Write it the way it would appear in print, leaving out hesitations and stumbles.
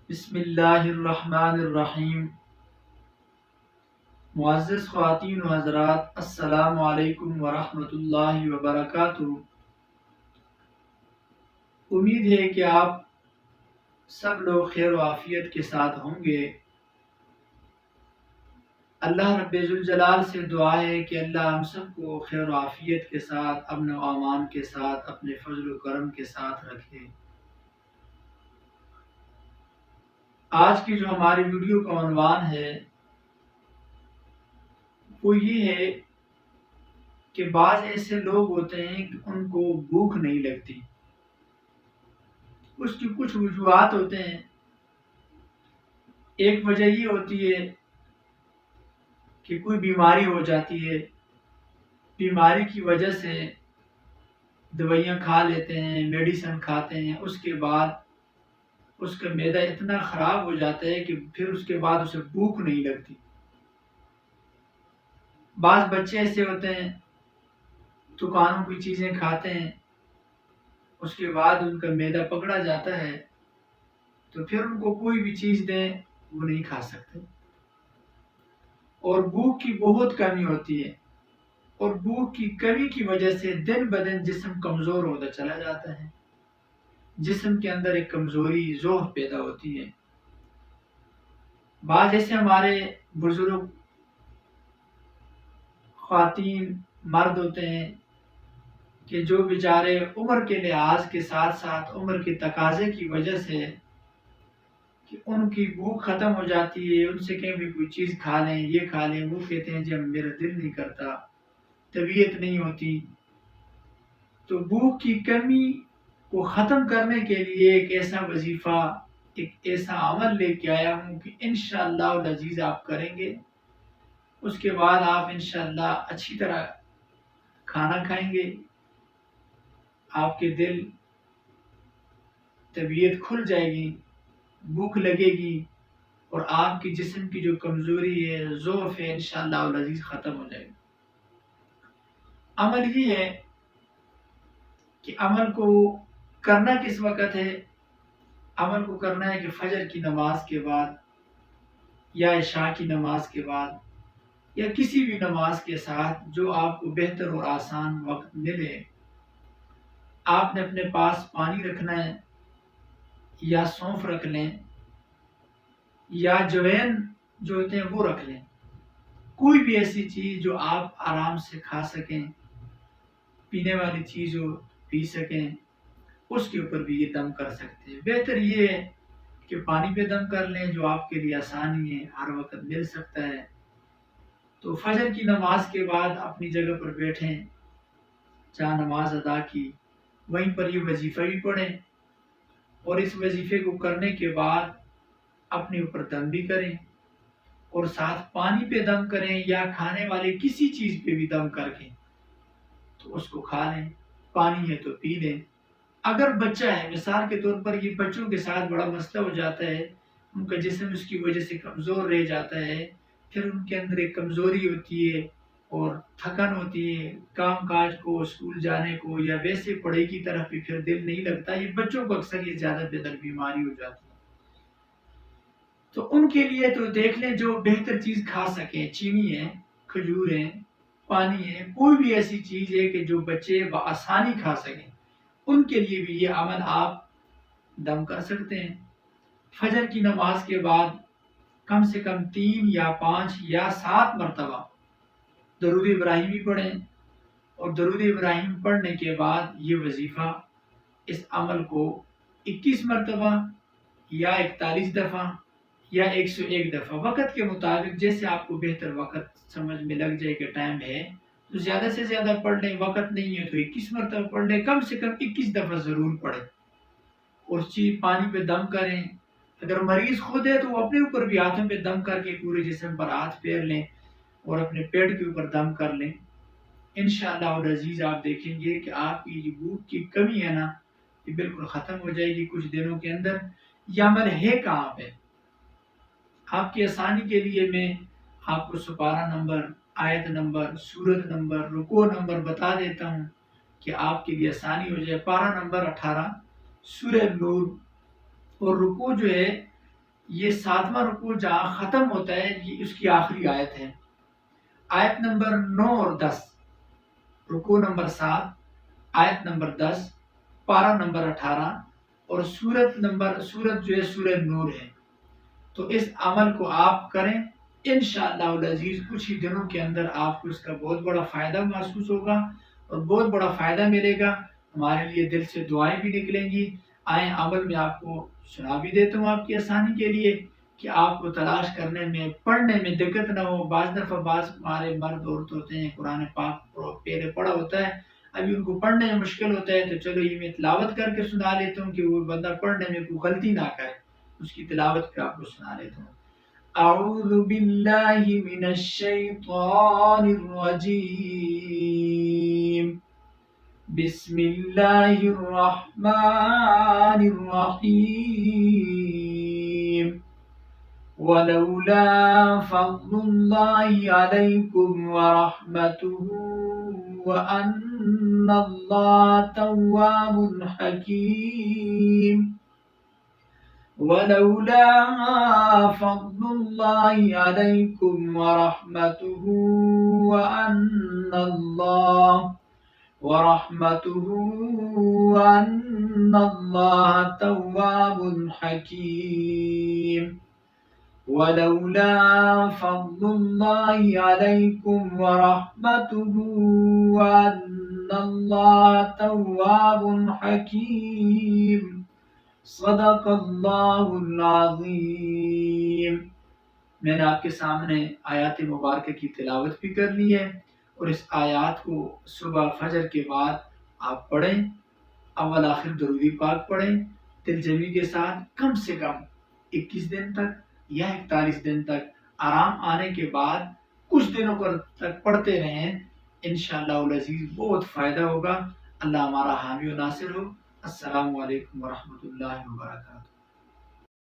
بسم اللہ الرحمن الرحیم۔ معزز خواتین و حضرات، السلام علیکم ورحمۃ اللہ وبرکاتہ۔ امید ہے کہ آپ سب لوگ خیر و عافیت کے ساتھ ہوں گے۔ اللہ رب ذوالجلال سے دعا ہے کہ اللہ ہم سب کو خیر و عافیت کے ساتھ، امن و امان کے ساتھ، اپنے فضل و کرم کے ساتھ رکھے۔ آج کی جو ہماری ویڈیو کا عنوان ہے وہ یہ ہے کہ بعض ایسے لوگ ہوتے ہیں کہ ان کو بھوک نہیں لگتی۔ اس کی کچھ وجوہات ہوتے ہیں۔ ایک وجہ یہ ہوتی ہے کہ کوئی بیماری ہو جاتی ہے، بیماری کی وجہ سے دوائیاں کھا لیتے ہیں، میڈیسن کھاتے ہیں، اس کے بعد اس کا معدہ اتنا خراب ہو جاتا ہے کہ پھر اس کے بعد اسے بھوک نہیں لگتی۔ بعض بچے ایسے ہوتے ہیں دکانوں کی چیزیں کھاتے ہیں، اس کے بعد ان کا معدہ پکڑا جاتا ہے تو پھر ان کو کوئی بھی چیز دیں وہ نہیں کھا سکتے، اور بھوک کی بہت کمی ہوتی ہے، اور بھوک کی کمی کی وجہ سے دن بدن جسم کمزور ہوتا چلا جاتا ہے، جسم کے اندر ایک کمزوری ضعف پیدا ہوتی ہے۔ بعض ایسے ہمارے بزرگ خواتین مرد ہوتے ہیں کہ جو بیچارے عمر کے لحاظ کے ساتھ ساتھ عمر کے تقاضے کی وجہ سے کہ ان کی بھوک ختم ہو جاتی ہے، ان سے کہیں بھی کوئی چیز کھا لیں، یہ کھا لیں، وہ کہتے ہیں جب میرا دل نہیں کرتا، طبیعت نہیں ہوتی۔ تو بھوک کی کمی کو ختم کرنے کے لیے ایک ایسا وظیفہ، ایک ایسا عمل لے کے آیا ہوں کہ انشاءاللہ العزیز آپ کریں گے، اس کے بعد آپ انشاءاللہ اچھی طرح کھانا کھائیں گے، آپ کے دل طبیعت کھل جائے گی، بھوک لگے گی، اور آپ کی جسم کی جو کمزوری ہے، ضعف ہے، انشاءاللہ العزیز ختم ہو جائے گی۔ عمل یہ ہے کہ عمل کو کرنا کس وقت ہے؟ عمل کو کرنا ہے کہ فجر کی نماز کے بعد یا عشاء کی نماز کے بعد یا کسی بھی نماز کے ساتھ جو آپ کو بہتر اور آسان وقت ملے، آپ نے اپنے پاس پانی رکھنا ہے، یا سونف رکھ لیں، یا جوین جو ہوتے ہیں وہ رکھ لیں، کوئی بھی ایسی چیز جو آپ آرام سے کھا سکیں، پینے والی چیز ہو پی سکیں، اس کے اوپر بھی یہ دم کر سکتے ہیں۔ بہتر یہ ہے کہ پانی پہ دم کر لیں جو آپ کے لیے آسانی ہے، ہر وقت مل سکتا ہے۔ تو فجر کی نماز کے بعد اپنی جگہ پر بیٹھیں، جہاں نماز ادا کی وہیں پر یہ وظیفہ بھی پڑھیں، اور اس وظیفے کو کرنے کے بعد اپنے اوپر دم بھی کریں، اور ساتھ پانی پہ دم کریں یا کھانے والے کسی چیز پہ بھی دم کر کے تو اس کو کھا لیں، پانی ہے تو پی لیں۔ اگر بچہ ہے، مثال کے طور پر یہ بچوں کے ساتھ بڑا مسئلہ ہو جاتا ہے، ان کا جسم اس کی وجہ سے کمزور رہ جاتا ہے، پھر ان کے اندر ایک کمزوری ہوتی ہے اور تھکن ہوتی ہے، کام کاج کو، اسکول جانے کو یا ویسے پڑھائی کی طرف بھی پھر دل نہیں لگتا۔ یہ بچوں کو اکثر یہ زیادہ بہتر بیماری ہو جاتی ہے۔ تو ان کے لیے تو دیکھ لیں جو بہتر چیز کھا سکیں، چینی ہے، کھجور ہے، پانی ہے، کوئی بھی ایسی چیز ہے کہ جو بچے بآسانی کھا سکیں، ان کے لیے بھی یہ عمل آپ دم کر سکتے ہیں۔ فجر کی نماز کے بعد کم سے کم 3 یا 5 یا 7 مرتبہ درود ابراہیمی پڑھیں، اور درود ابراہیم پڑھنے کے بعد یہ وظیفہ، اس عمل کو 21 مرتبہ یا 41 دفعہ یا 101 دفعہ، وقت کے مطابق جیسے آپ کو بہتر وقت سمجھ میں لگ جائے کہ ٹائم ہے تو زیادہ سے زیادہ پڑھ لیں، وقت نہیں ہے تو 21 مرتبہ پڑھ لیں، کم سے کم 21 دفعہ ضرور پڑھیں، اور چیز پانی پہ دم کریں۔ اگر مریض خود ہے تو وہ اپنے اوپر بھی ہاتھوں پہ دم کر کے پورے جسم پر ہاتھ پھیر لیں اور اپنے پیٹ کے اوپر دم کر لیں۔ انشاءاللہ العزیز آپ دیکھیں گے کہ آپ کی جو بھوک کی کمی ہے نا، یہ بالکل ختم ہو جائے گی کچھ دنوں کے اندر۔ یہ عمل ہے کہاں پہ؟ آپ کی آسانی کے لیے میں آپ کو سپارہ نمبر، آیت نمبر، سورت نمبر، رکوع نمبر بتا دیتا ہوں کہ آپ کے لیے آسانی ہو جائے۔ پارہ نمبر 18 سورہ نور، اور رکوع جو ہے یہ 7واں رکوع جہاں ختم ہوتا ہے یہ اس کی آخری آیت ہے. آیت نمبر 9 اور 10، رکوع نمبر 7، آیت نمبر 10، پارہ نمبر 18 اور سورت جو ہے سورہ نور ہے. تو اس عمل کو آپ کریں انشاءاللہ العزیز. کچھ ہی دنوں کے اندر آپ کو اس کا بہت بڑا فائدہ محسوس ہوگا اور بہت بڑا فائدہ ملے گا. ہمارے لیے دل سے دعائیں بھی نکلیں گی. آئیں عمل میں آپ کو سنا بھی دیتا ہوں آپ کی آسانی کے لیے کہ آپ کو تلاش کرنے میں پڑھنے میں دقت نہ ہو. بعض ہمارے مرد عورت ہوتے ہیں قرآن پاک پہلے پڑھا ہوتا ہے، ابھی ان کو پڑھنے میں مشکل ہوتا ہے، تو چلو یہ میں تلاوت کر کے سنا لیتا ہوں کہ وہ بندہ پڑھنے میں کوئی غلطی نہ کرے. اس کی تلاوت پہ آپ کو سنا لیتا ہوں. اعوذ باللہ من الشیطان الرجیم، بسم اللہ الرحمن الرحیم. ولولا فضل اللہ علیکم ورحمته وأن اللہ تواب حکیم. ولولا فضل الله عليكم ورحمته وأن الله تواب حكيم. ولولا فضل الله عليكم ورحمته وأن الله تواب حكيم. صدق اللہ العظیم. میں نے آپ کے سامنے آیات مبارکہ کی تلاوت بھی کر لی ہے اور اس آیات کو صبح فجر کے بعد آپ پڑھیں. اول آخر درود پاک پڑھیں دل جمی کے ساتھ، کم سے کم 21 دن تک یا 41 دن تک. آرام آنے کے بعد کچھ دنوں تک پڑھتے رہیں. انشاءاللہ العزیز بہت فائدہ ہوگا. اللہ ہمارا حامی و ناصر ہو. السلام علیکم ورحمۃ اللہ وبرکاتہ.